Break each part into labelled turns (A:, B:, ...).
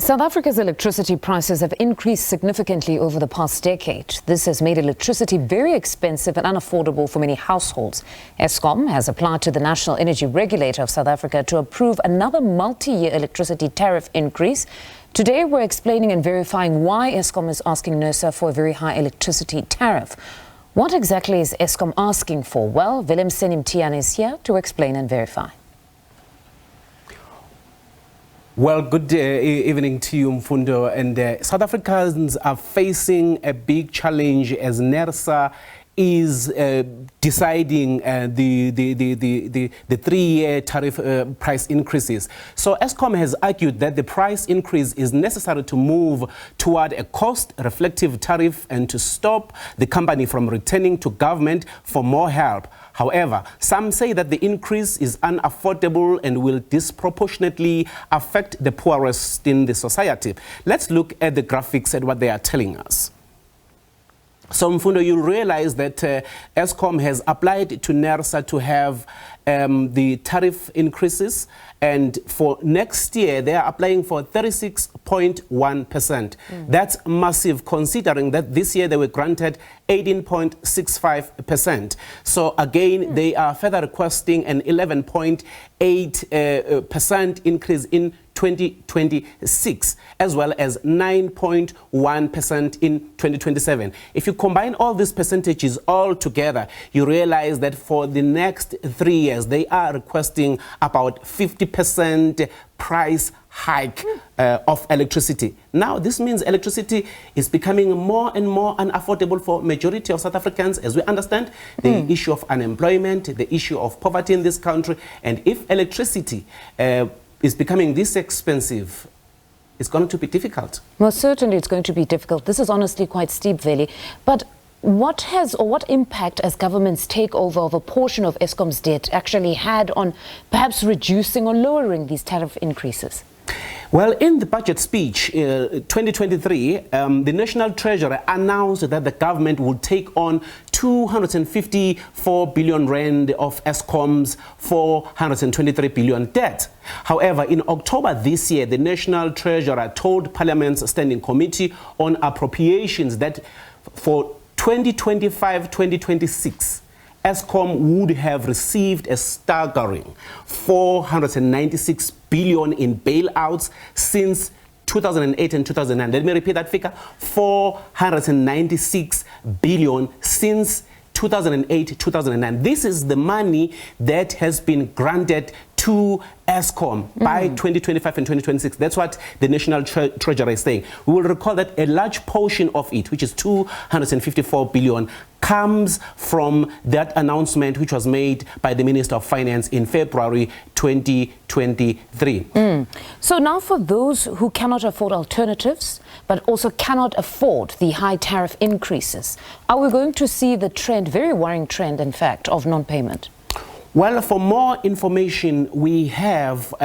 A: South Africa's electricity prices have increased significantly over the past decade. This has made electricity very expensive and unaffordable for many households. Eskom has applied to the National Energy Regulator of South Africa to approve another multi-year electricity tariff increase. Today we're explaining and verifying why Eskom is asking NERSA for a very high electricity tariff. What exactly is Eskom asking for? Well, Velemseni Mthiyane is here to explain and verify.
B: Well, good evening to you, Mfundo. And South Africans are facing a big challenge as NERSA is deciding the 3-year tariff price increases. So Eskom has argued that the price increase is necessary to move toward a cost-reflective tariff and to stop the company from returning to government for more help. However, some say that the increase is unaffordable and will disproportionately affect the poorest in the society. Let's look at the graphics and what they are telling us. So, Mfundo, you'll realize that Eskom has applied to NERSA to have the tariff increases, and for next year they are applying for 36.1%. That's massive, considering that this year they were granted 18.65%. So again, they are further requesting an 11.8% increase in 2026, as well as 9.1% in 2027. If you combine all these percentages all together, you realize that for the next 3 years, they are requesting about 50% price hike of electricity. Now, this means electricity is becoming more and more unaffordable for majority of South Africans, as we understand the issue of unemployment, the issue of poverty in this country. And if electricity is becoming this expensive, it's going to be difficult.
A: Most certainly it's going to be difficult. This is honestly quite steep, Veli. But what impact has government's takeover of a portion of Eskom's debt actually had on perhaps reducing or lowering these tariff increases?
B: Well, in the budget speech 2023, the National Treasurer announced that the government would take on 254 billion rand of Eskom's 423 billion debt. However, in October this year, the National Treasurer told Parliament's Standing Committee on Appropriations that for 2025-2026, Eskom would have received a staggering 496 billion in bailouts since 2008 and 2009. Let me repeat that figure: 496 billion since 2008-2009. This is the money that has been granted to Eskom by 2025 and 2026. That's what the National Treasurer is saying. We will recall that a large portion of it, which is 254 billion, comes from that announcement which was made by the Minister of Finance in February 2023.
A: So now for those who cannot afford alternatives, but also cannot afford the high tariff increases, are we going to see the trend, very worrying trend, in fact, of non-payment?
B: Well, for more information, we have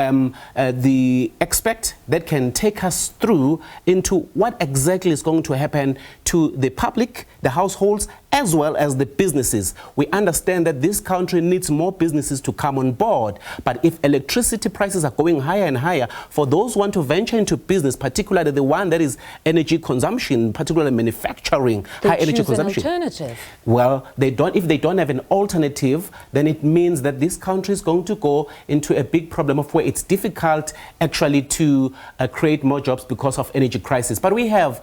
B: the expert that can take us through into what exactly is going to happen to the public, the households, as well as the businesses. We understand that this country needs more businesses to come on board. But if electricity prices are going higher and higher, for those who want to venture into business, particularly the one that is energy consumption, particularly manufacturing, high energy consumption.
A: An alternative.
B: Well, if they don't have an alternative, then it means that this country is going to go into a big problem of where it's difficult actually to create more jobs because of energy crisis. But we have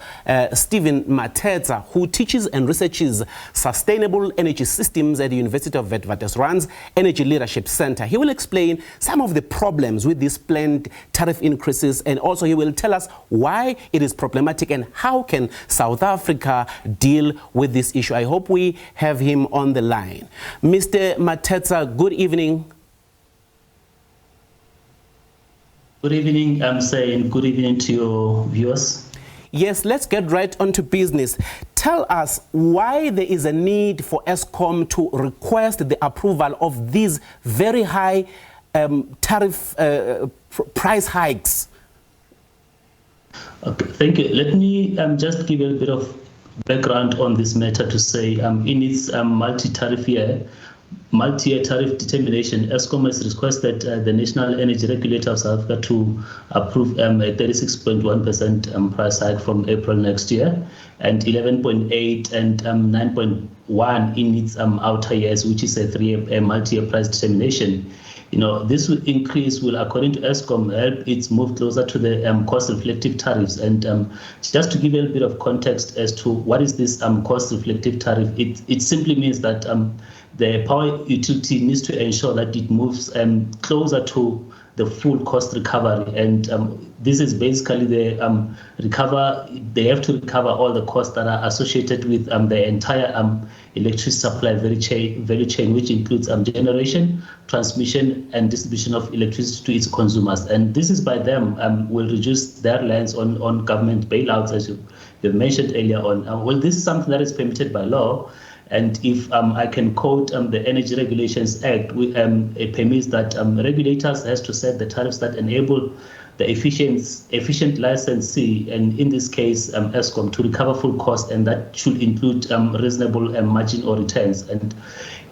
B: Stephen Mateta, who teaches and researches sustainable energy systems at the University of Witwatersrand, runs Energy Leadership Center. He will explain some of the problems with these planned tariff increases, and also he will tell us why it is problematic and how can South Africa deal with this issue. I hope we have him on the line. Mr. Mateta, good evening.
C: Good evening, I'm saying good evening to your viewers.
B: Yes, let's get right onto business. Tell us why there is a need for Eskom to request the approval of these very high tariff price hikes.
C: Okay, thank you. Let me just give a bit of background on this matter to say in its multi-tariff year, multi-year tariff determination, Eskom has requested the National Energy Regulator of South Africa to approve a 36.1% price hike from April next year, and 11.8 and 9.1 in its outer years, which is a multi-year price determination. This increase will, according to Eskom, help it move closer to the cost-reflective tariffs. And just to give you a little bit of context as to what is this cost-reflective tariff, it simply means that the power utility needs to ensure that it moves closer to the full cost recovery. And this is basically they have to recover all the costs that are associated with the entire electricity supply value chain, which includes generation, transmission, and distribution of electricity to its consumers. And this is by them will reduce their reliance on government bailouts, as you mentioned earlier on. Well, this is something that is permitted by law. And if I can quote the Energy Regulations Act, it permits that regulators has to set the tariffs that enable the efficient licensee, and in this case, Eskom, to recover full cost, and that should include reasonable margin or returns. And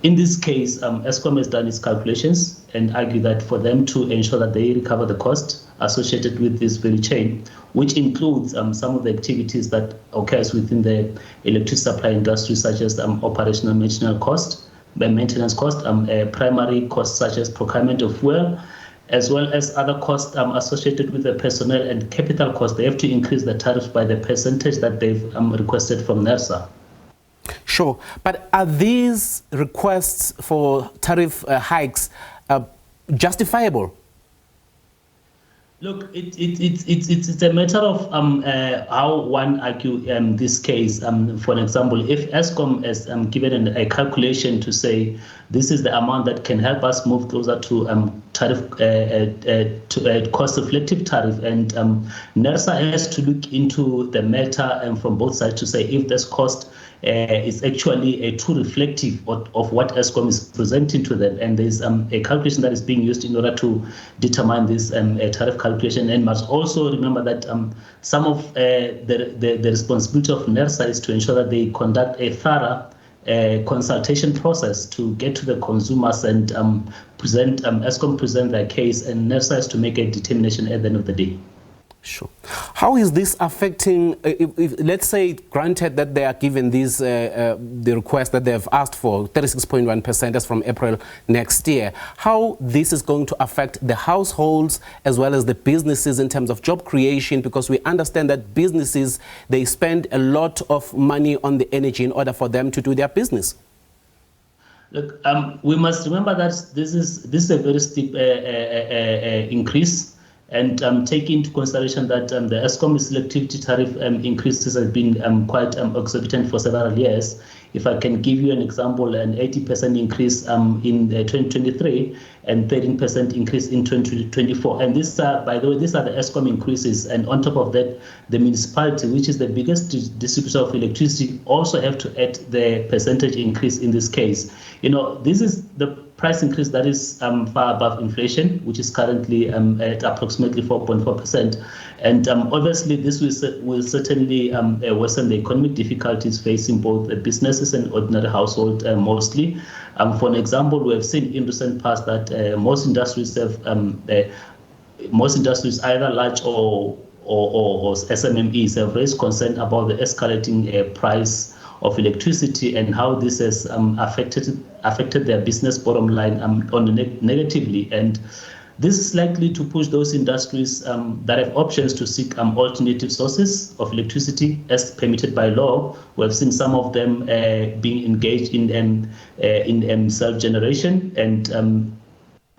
C: in this case, Eskom has done its calculations and argue that for them to ensure that they recover the cost associated with this value chain, which includes some of the activities that occurs within the electricity supply industry, such as operational maintenance cost, primary costs such as procurement of fuel, as well as other costs associated with the personnel and capital costs. They have to increase the tariffs by the percentage that they've requested from NERSA.
B: Sure, but are these requests for tariff hikes justifiable?
C: Look, it's a matter of how one argue this case. For example, if Eskom has given a calculation to say this is the amount that can help us move closer to tariff to cost-reflective tariff, and NERSA has to look into the matter from both sides to say if this cost is actually too reflective of what Eskom is presenting to them, and there's a calculation that is being used in order to determine this tariff calculation. And must also remember that some of the responsibility of NERSA is to ensure that they conduct a thorough consultation process to get to the consumers and Eskom present their case, and NERSA has to make a determination at the end of the day.
B: Sure. How is this affecting, if let's say, granted that they are given these, the request that they have asked for, 36.1% as from April next year, how this is going to affect the households as well as the businesses in terms of job creation? Because we understand that businesses, they spend a lot of money on the energy in order for them to do their business.
C: Look, we must remember that this is a very steep increase. And take into consideration that the Eskom selectivity tariff increases have been quite exorbitant for several years. If I can give you an example, an 80% increase in 2023 and 13% increase in 2024. And this, by the way, these are the Eskom increases. And on top of that, the municipality, which is the biggest distributor of electricity, also have to add the percentage increase in this case. This is the price increase that is far above inflation, which is currently at approximately 4.4%. And obviously, this will certainly worsen the economic difficulties facing both businesses and ordinary households mostly. For an example, we have seen in recent past that most industries either large or SMMEs have raised concern about the escalating price of electricity and how this has affected their business bottom line negatively. And this is likely to push those industries that have options to seek alternative sources of electricity as permitted by law. We have seen some of them being engaged in self-generation, and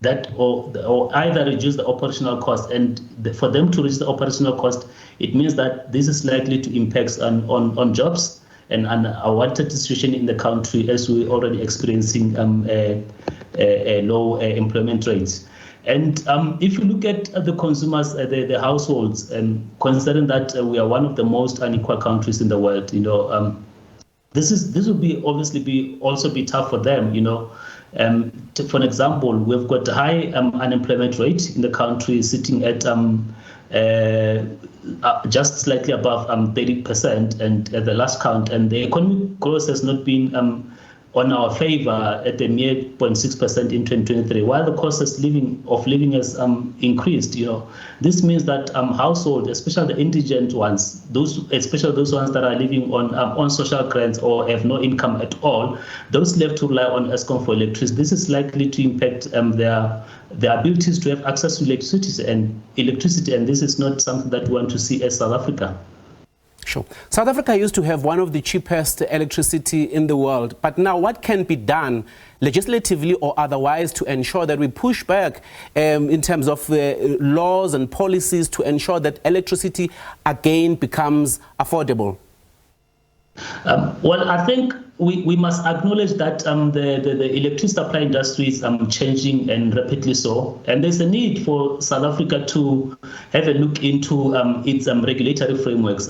C: that or either reduce the operational cost. And for them to reduce the operational cost, it means that this is likely to impact on jobs and an unwanted situation in the country, as we're already experiencing low employment rates. And if you look at the consumers, the households, considering that we are one of the most unequal countries in the world, this will be obviously also be tough for them. For an example, we've got a high unemployment rate in the country, sitting at just slightly above 30%, and at the last count, and the economic growth has not been on our favor at a mere 0.6% in 2023, while the cost of living has increased. This means that households, especially the indigent ones, especially those ones that are living on social grants or have no income at all, those left to rely on Eskom for electricity. This is likely to impact their abilities to have access to electricity, and this is not something that we want to see as South Africa.
B: Sure. South Africa used to have one of the cheapest electricity in the world, but now what can be done legislatively or otherwise to ensure that we push back in terms of laws and policies to ensure that electricity again becomes affordable?
C: Well, I think we must acknowledge that the electricity supply industry is changing, and rapidly so. And there's a need for South Africa to have a look into its regulatory frameworks.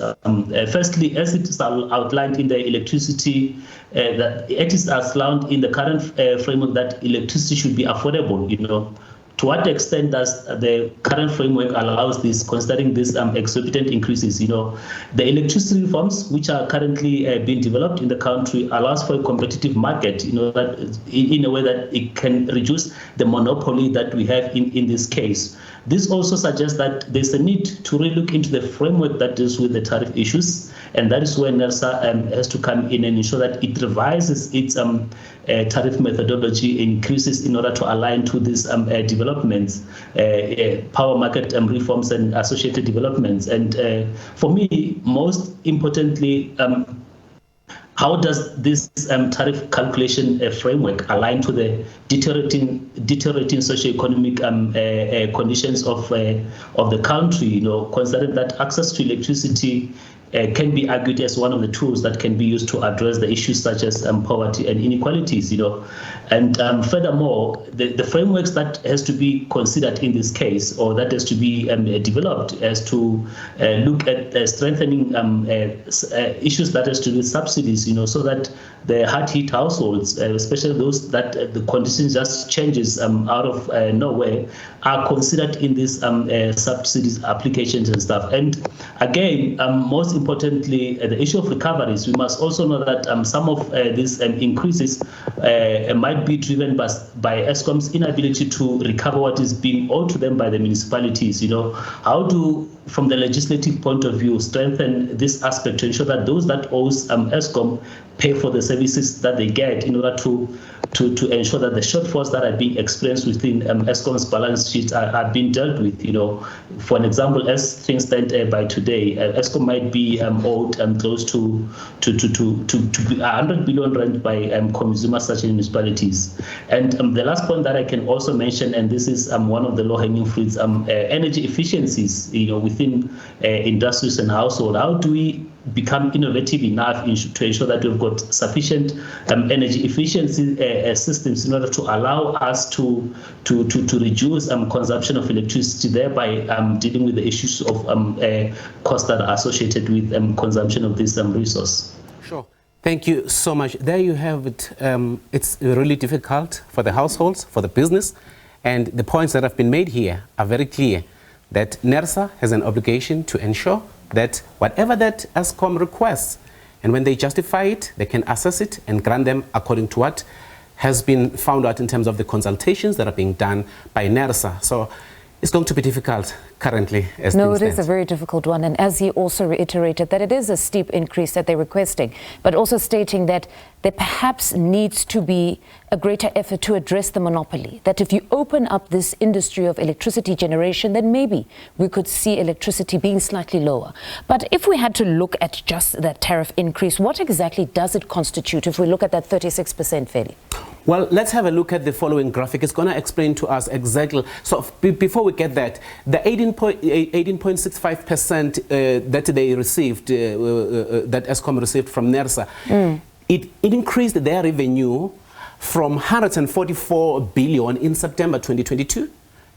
C: Firstly, as it is outlined in the electricity, that it is outlined in the current framework that electricity should be affordable. To what extent does the current framework allows this, considering these exorbitant increases? The electricity reforms, which are currently being developed in the country, allows for a competitive market, that in a way that it can reduce the monopoly that we have in this case. This also suggests that there's a need to really look into the framework that deals with the tariff issues, and that is where NERSA has to come in and ensure that it revises its tariff methodology, increases in order to align to these developments, power market reforms and associated developments. And for me, most importantly, how does this tariff calculation framework align to the deteriorating socioeconomic conditions of the country? Considering that access to electricity can be argued as one of the tools that can be used to address the issues such as poverty and inequalities. And furthermore, the frameworks that has to be considered in this case, or that has to be developed, as to look at strengthening issues that has to do with subsidies, so that the hard-hit households, especially those that the conditions just changes out of nowhere, are considered in these subsidies applications and stuff. And again, most importantly, the issue of recoveries. We must also know that some of these increases might be driven by Eskom's inability to recover what is being owed to them by the municipalities. How do, from the legislative point of view, strengthen this aspect to ensure that those that owes Eskom pay for the services that they get, in order to ensure that the shortfalls that are being experienced within Eskom's balance sheets are being dealt with. For an example, as things stand by today, Eskom might be owed close to 100 billion rand by consumers such as municipalities. And the last point that I can also mention, and this is one of the low-hanging fruits, energy efficiencies, within industries and households. How do we become innovative enough to ensure that we've got sufficient energy efficiency systems in order to allow us to reduce consumption of electricity, thereby dealing with the issues of costs that are associated with consumption of this resource.
B: Sure. Thank you so much. There you have it. It's really difficult for the households, for the business, and the points that have been made here are very clear, that NERSA has an obligation to ensure that whatever that Eskom requests, and when they justify it, they can assess it and grant them according to what has been found out in terms of the consultations that are being done by NERSA. So it's going to be difficult currently as
A: No,
B: things
A: it
B: stand.
A: is a very difficult one. And as he also reiterated, that it is a steep increase that they're requesting, but also stating that there perhaps needs to be a greater effort to address the monopoly. That if you open up this industry of electricity generation, then maybe we could see electricity being slightly lower. But if we had to look at just that tariff increase, what exactly does it constitute if we look at that 36%, Feli?
B: Well, let's have a look at the following graphic. It's going to explain to us exactly. So before we get that, the 18.65% that they received, that Eskom received from NERSA, it increased their revenue from 144 billion in September 2022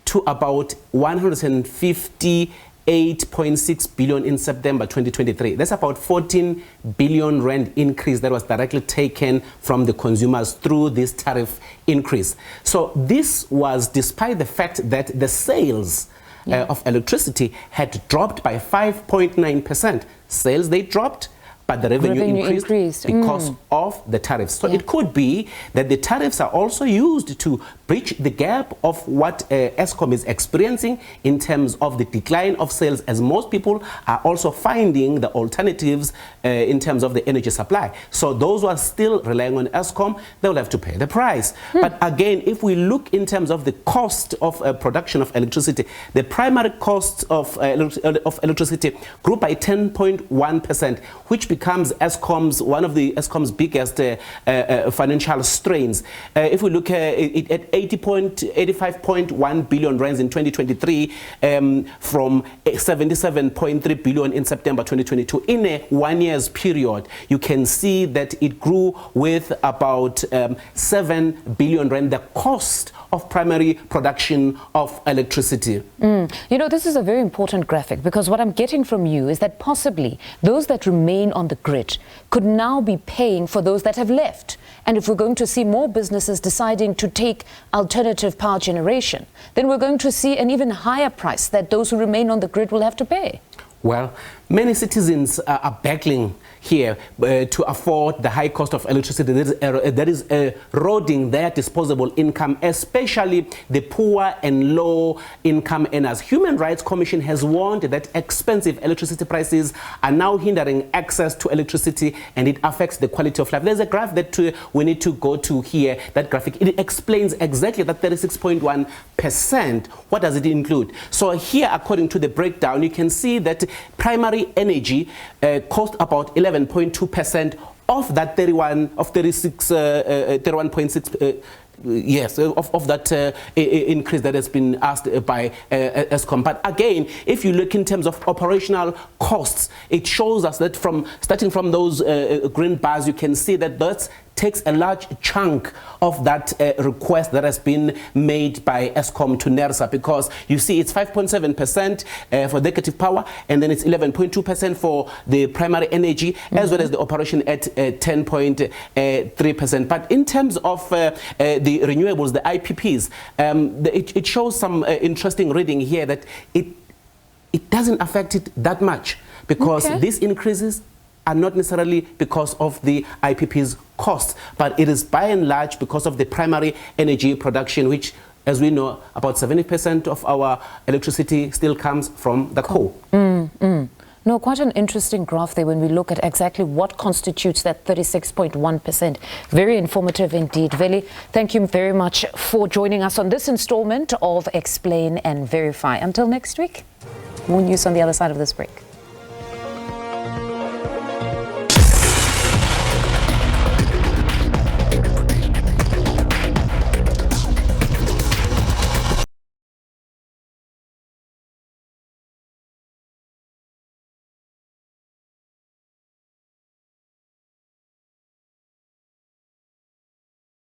B: to about 158.6 billion in September 2023. That's about 14 billion rand increase that was directly taken from the consumers through this tariff increase. So this was despite the fact that the sales of electricity had dropped by 5.9%. Sales, they dropped, but the revenue increased because of the tariffs. So it could be that the tariffs are also used to bridge the gap of what Eskom is experiencing in terms of the decline of sales, as most people are also finding the alternatives in terms of the energy supply. So those who are still relying on Eskom, they will have to pay the price. But again, if we look in terms of the cost of production of electricity, the primary cost of electricity grew by 10.1%, which becomes one of the Eskom's biggest financial strains. If we look at it at 85.1 billion rands in 2023 from 77.3 billion in September 2022. In a 1 year's period, you can see that it grew with about 7 billion rand, the cost of primary production of electricity.
A: You know, this is a very important graphic, because what I'm getting from you is that possibly those that remain on the grid could now be paying for those that have left. And if we're going to see more businesses deciding to take alternative power generation, then we're going to see an even higher price that those who remain on the grid will have to pay.
B: Well, many citizens are battling here to afford the high cost of electricity that is eroding their disposable income, especially the poor and low income earners. Human Rights Commission has warned that expensive electricity prices are now hindering access to electricity, and it affects the quality of life. There's a graph that we need to go to here, that graphic. It explains exactly that 36.1%. What does it include? So here, according to the breakdown, you can see that primary energy cost about 11.2% of that 31.6 yes, of that increase that has been asked by Eskom. But again, if you look in terms of operational costs, it shows us that starting from those green bars, you can see that that takes a large chunk of that request that has been made by Eskom to NERSA, because you see it's 5.7% for negative power, and then it's 11.2% for the primary energy, as well as the operation at 10.3%. But in terms of the renewables, the IPPs, it shows some interesting reading here that it doesn't affect it that much, because these increases are not necessarily because of the IPP's costs, but it is by and large because of the primary energy production, which, as we know, about 70% of our electricity still comes from the coal.
A: No, quite an interesting graph there when we look at exactly what constitutes that 36.1%. Very informative indeed. Veli, thank you very much for joining us on this installment of Explain and Verify. Until next week, more news on the other side of this break.